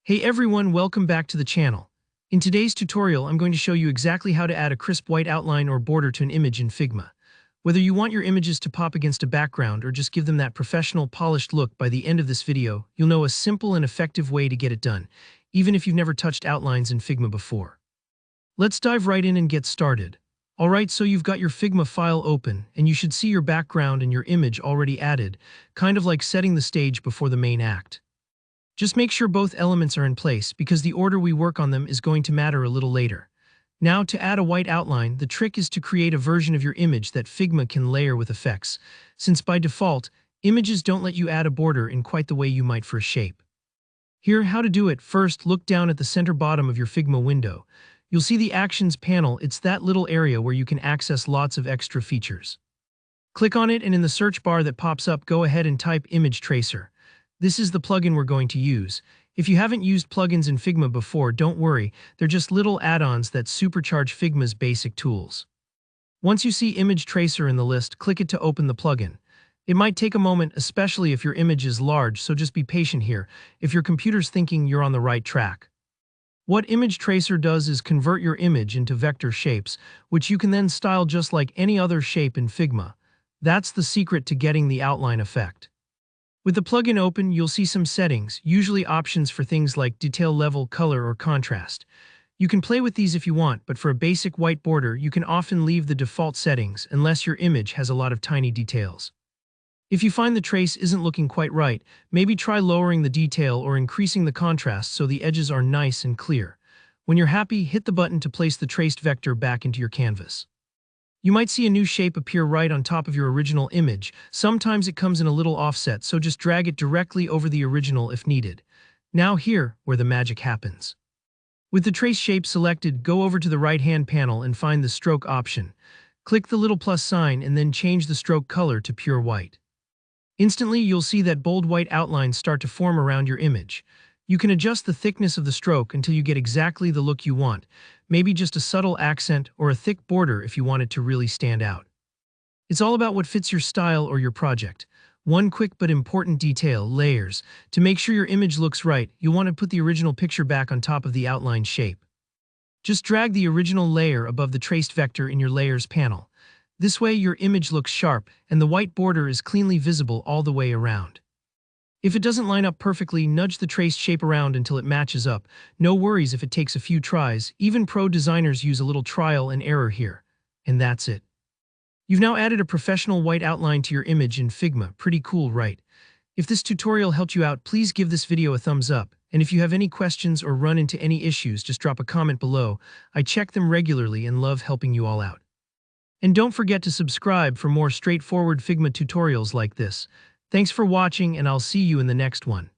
Hey everyone, welcome back to the channel. In today's tutorial, I'm going to show you exactly how to add a crisp white outline or border to an image in Figma. Whether you want your images to pop against a background or just give them that professional, polished look, by the end of this video, you'll know a simple and effective way to get it done, even if you've never touched outlines in Figma before. Let's dive right in and get started. Alright, so you've got your Figma file open, and you should see your background and your image already added, kind of like setting the stage before the main act. Just make sure both elements are in place because the order we work on them is going to matter a little later. Now, to add a white outline, the trick is to create a version of your image that Figma can layer with effects, since by default, images don't let you add a border in quite the way you might for a shape. Here, how to do it. First, look down at the center bottom of your Figma window. You'll see the Actions panel. It's that little area where you can access lots of extra features. Click on it, and in the search bar that pops up, go ahead and type Image Tracer. This is the plugin we're going to use. If you haven't used plugins in Figma before, don't worry, they're just little add-ons that supercharge Figma's basic tools. Once you see Image Tracer in the list, click it to open the plugin. It might take a moment, especially if your image is large, so just be patient here if your computer's thinking you're on the right track. What Image Tracer does is convert your image into vector shapes, which you can then style just like any other shape in Figma. That's the secret to getting the outline effect. With the plugin open, you'll see some settings, usually options for things like detail level, color, or contrast. You can play with these if you want, but for a basic white border, you can often leave the default settings unless your image has a lot of tiny details. If you find the trace isn't looking quite right, maybe try lowering the detail or increasing the contrast so the edges are nice and clear. When you're happy, hit the button to place the traced vector back into your canvas. You might see a new shape appear right on top of your original image. Sometimes it comes in a little offset, so just drag it directly over the original if needed. Now here, where the magic happens. With the trace shape selected, go over to the right-hand panel and find the stroke option. Click the little plus sign and then change the stroke color to pure white. Instantly, you'll see that bold white outlines start to form around your image. You can adjust the thickness of the stroke until you get exactly the look you want, maybe just a subtle accent or a thick border if you want it to really stand out. It's all about what fits your style or your project. One quick but important detail: layers. To make sure your image looks right, you'll want to put the original picture back on top of the outline shape. Just drag the original layer above the traced vector in your Layers panel. This way your image looks sharp and the white border is cleanly visible all the way around. If it doesn't line up perfectly, nudge the traced shape around until it matches up. No worries if it takes a few tries. Even pro designers use a little trial and error here. And that's it. You've now added a professional white outline to your image in Figma. Pretty cool, right? If this tutorial helped you out, please give this video a thumbs up. And if you have any questions or run into any issues, just drop a comment below. I check them regularly and love helping you all out. And don't forget to subscribe for more straightforward Figma tutorials like this. Thanks for watching, and I'll see you in the next one.